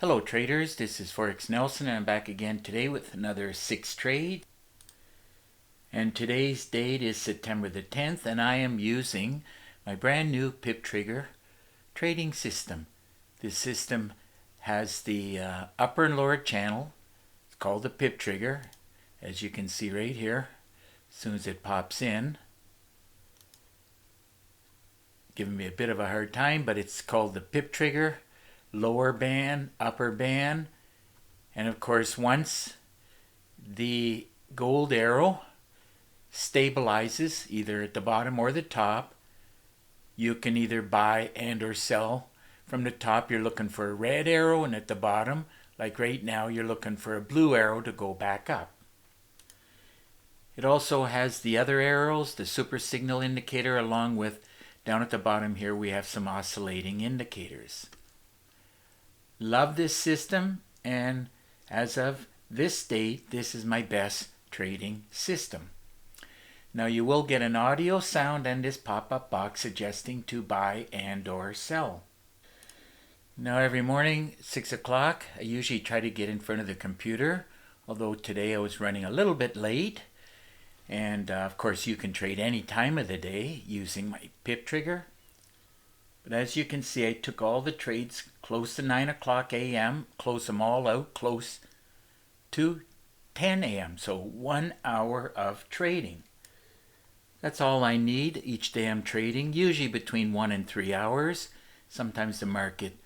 Hello traders, this is Forex Nelson and I'm back again today with another 6 trade. And today's date is September the 10th and I am using my brand new pip trigger trading system. This system has the upper and lower channel. It's called the pip trigger, as you can see right here. As soon as it pops in, giving me a bit of a hard time, but it's called the pip trigger. Lower band, upper band, and of course once the gold arrow stabilizes either at the bottom or the top, you can either buy and or sell. From the top you're looking for a red arrow, and at the bottom, like right now, you're looking for a blue arrow to go back up. It also has the other arrows, the super signal indicator, along with down at the bottom here we have some oscillating indicators. Love this system, and as of this date, this is my best trading system. Now you will get an audio sound and this pop-up box suggesting to buy and or sell. Now every morning, 6 o'clock, I usually try to get in front of the computer, although today I was running a little bit late. And of course you can trade any time of the day using my pip trigger. But as you can see, I took all the trades close to 9 o'clock a.m., closed them all out close to 10 a.m., so 1 hour of trading. That's all I need each day I'm trading, usually between 1 and 3 hours. Sometimes the market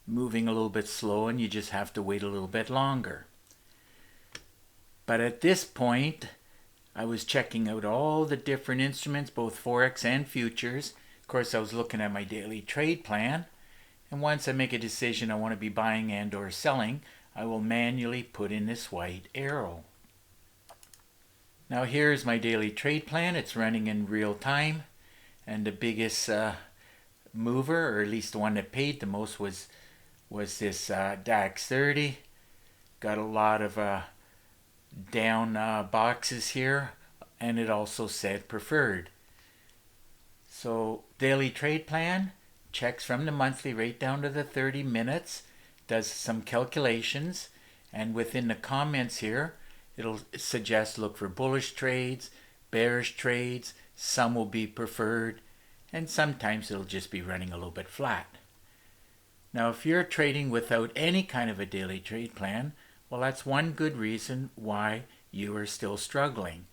moving a little bit slow and you just have to wait a little bit longer. But at this point, I was checking out all the different instruments, both Forex and futures. Of course, I was looking at my daily trade plan, and once I make a decision I want to be buying and or selling, I will manually put in this white arrow. Now here's my daily trade plan. It's running in real time, and the biggest mover, or at least the one that paid the most, was this DAX 30. Got a lot of down boxes here, and it also said preferred. So daily trade plan checks from the monthly right down to the 30 minutes, does some calculations, and within the comments here it'll suggest look for bullish trades, bearish trades, some will be preferred, and sometimes it'll just be running a little bit flat. Now if you're trading without any kind of a daily trade plan, well, that's one good reason why you are still struggling.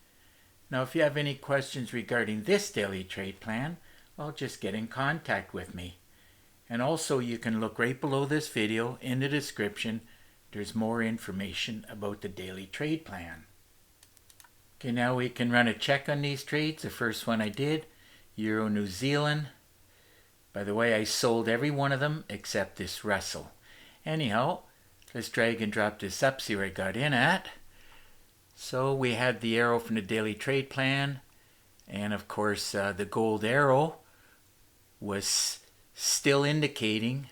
Now if you have any questions regarding this daily trade plan, well, just get in contact with me. And also you can look right below this video in the description. There's more information about the daily trade plan. Okay, now we can run a check on these trades. The first one I did, Euro New Zealand. By the way, I sold every one of them except this Russell. Anyhow, let's drag and drop this up, see where I got in at. So we had the arrow from the daily trade plan, and of course the gold arrow was still indicating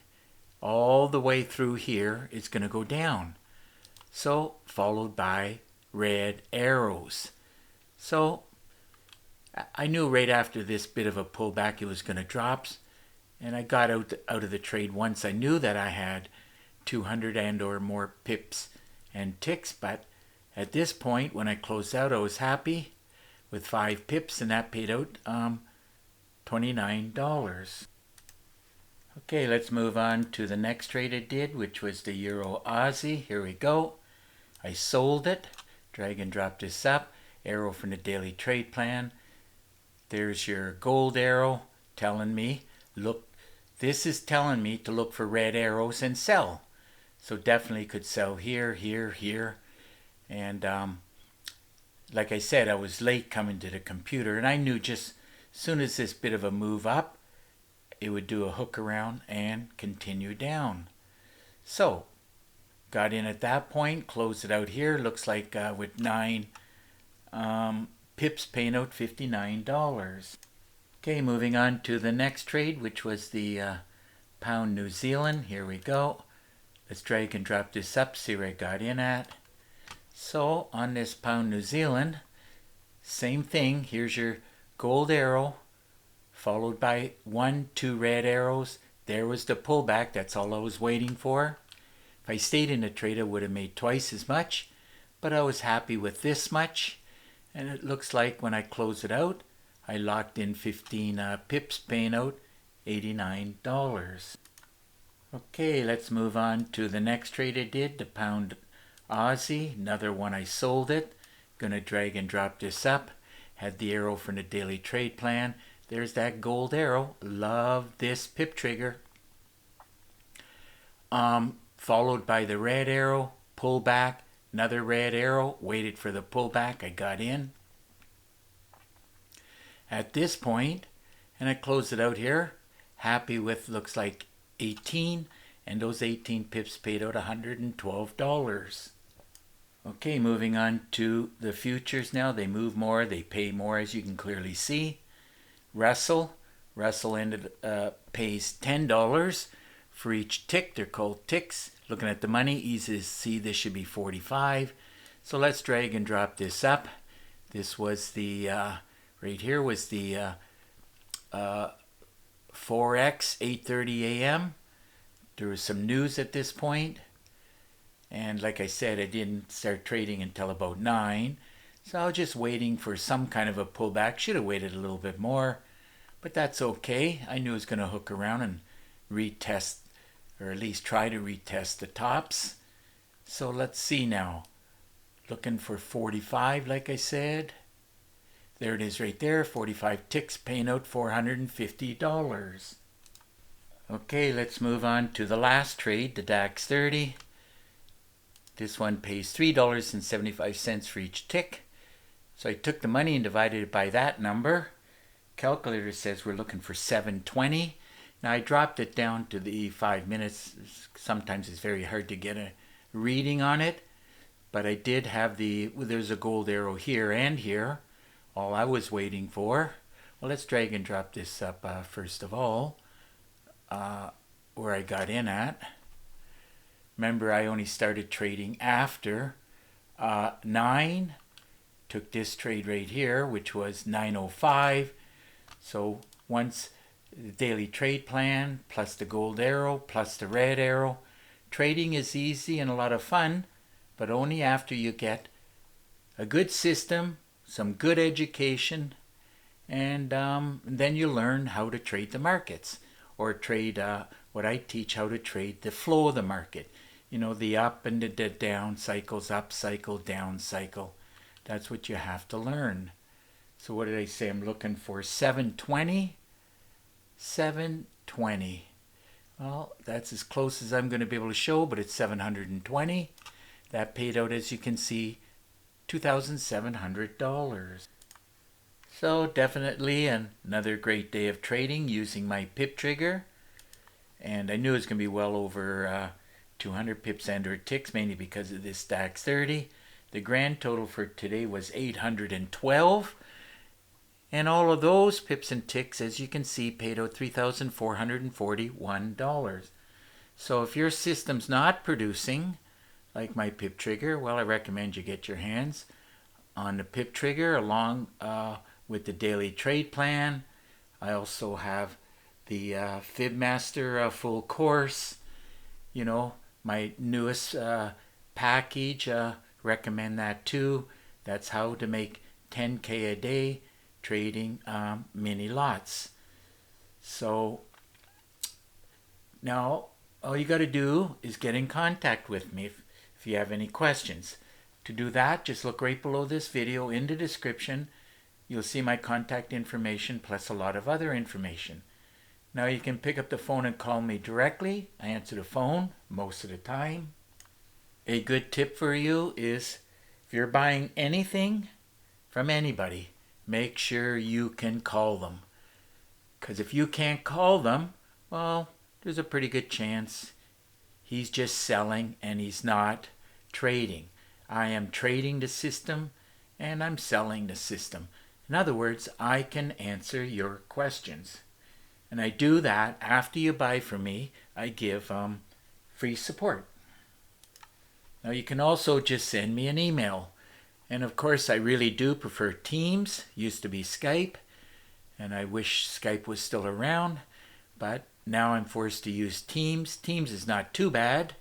all the way through here it's going to go down. So followed by red arrows. So I knew right after this bit of a pullback it was going to drop, and I got out of the trade once I knew that I had 200 and or more pips and ticks. But at this point when I closed out, I was happy with 5 pips, and that paid out $29. Okay, let's move on to the next trade I did, which was the Euro Aussie. Here we go. I sold it, drag and drop this up, arrow from the daily trade plan. There's your gold arrow telling me, look, this is telling me to look for red arrows and sell. So definitely could sell here, here, here. And like I said, I was late coming to the computer, and I knew just as soon as this bit of a move up, it would do a hook around and continue down. So got in at that point, closed it out here. Looks like with 9 pips paying out $59. Okay, moving on to the next trade, which was the pound New Zealand. Here we go. Let's drag and drop this up, see where I got in at. So on this pound New Zealand, same thing. Here's your gold arrow, followed by 1, 2 red arrows. There was the pullback. That's all I was waiting for. If I stayed in the trade, I would have made twice as much, but I was happy with this much. And it looks like when I close it out, I locked in 15 pips, paying out $89. Okay, let's move on to the next trade I did, the pound Aussie. Another one I sold it. Gonna drag and drop this up. Had the arrow from the daily trade plan. There's that gold arrow. Love this pip trigger. Followed by the red arrow, pull back, another red arrow, waited for the pullback, I got in. At this point, and I closed it out here, happy with, looks like 18, and those 18 pips paid out $112. Okay, moving on to the futures now. They move more, they pay more, as you can clearly see. Russell ended pays $10 for each tick. They're called ticks. Looking at the money, easy to see this should be 45. So let's drag and drop this up. This was the right here was the 4x 8:30 a.m. There was some news at this point, and like I said, I didn't start trading until about 9. So I was just waiting for some kind of a pullback. Should have waited a little bit more, but that's okay. I knew it was going to hook around and retest, or at least try to retest the tops. So let's see now. Looking for 45, like I said. There it is right there, 45 ticks, paying out $450. Okay, let's move on to the last trade, the DAX 30. This one pays $3.75 for each tick. So I took the money and divided it by that number. Calculator says we're looking for 720. Now I dropped it down to the 5 minutes. Sometimes it's very hard to get a reading on it. But I did have there's a gold arrow here and here. All I was waiting for. Well, let's drag and drop this up first of all. Where I got in at. Remember, I only started trading after 9. Took this trade right here, which was 9:05. So once the daily trade plan, plus the gold arrow, plus the red arrow. Trading is easy and a lot of fun, but only after you get a good system, some good education, and then you learn how to trade the markets, or trade what I teach, how to trade the flow of the market. You know, the up and the down cycles, up cycle, down cycle. That's what you have to learn. So what did I say? I'm looking for 720. 720. Well, that's as close as I'm going to be able to show, but it's 720. That paid out, as you can see, $2,700. So definitely another great day of trading using my pip trigger. And I knew it was going to be well over 200 pips and or ticks, mainly because of this DAX 30. The grand total for today was 812. And all of those pips and ticks, as you can see, paid out $3,441. So if your system's not producing, like my pip trigger, well, I recommend you get your hands on the pip trigger along with the daily trade plan. I also have the FibMaster full course, you know, my newest package, recommend that too. That's how to make 10K a day trading mini lots. So now all you got to do is get in contact with me if you have any questions. To do that, just look right below this video in the description. You'll see my contact information plus a lot of other information. Now you can pick up the phone and call me directly. I answer the phone most of the time. A good tip for you is if you're buying anything from anybody, make sure you can call them. Because if you can't call them, well, there's a pretty good chance he's just selling and he's not trading. I am trading the system and I'm selling the system. In other words, I can answer your questions. And I do that after you buy from me. I give free support. Now you can also just send me an email. And of course, I really do prefer Teams. Used to be Skype. And I wish Skype was still around. But now I'm forced to use Teams. Teams is not too bad.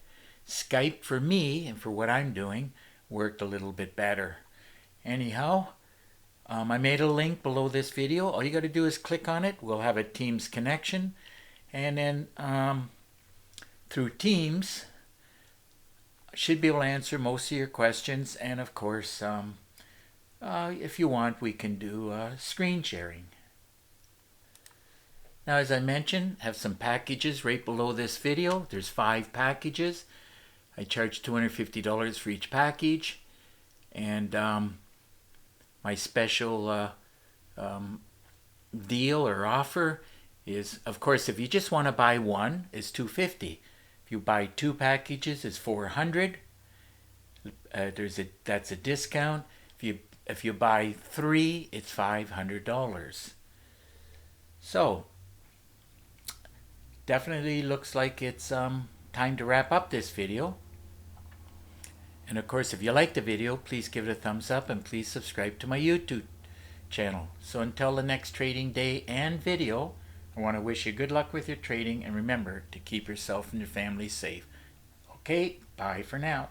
Skype for me and for what I'm doing worked a little bit better. Anyhow, I made a link below this video. All you got to do is click on it. We'll have a Teams connection, and then through Teams I should be able to answer most of your questions, and of course if you want, we can do screen sharing. Now, as I mentioned, have some packages right below this video. There's 5 packages. I charge $250 for each package, and my special deal or offer is, of course, if you just want to buy one, is $250. If you buy 2 packages, it's $400. That's a discount. If you buy 3, it's $500. So definitely looks like it's time to wrap up this video. And of course, if you like the video, please give it a thumbs up and please subscribe to my YouTube channel. So until the next trading day and video, I want to wish you good luck with your trading, and remember to keep yourself and your family safe. Okay, bye for now.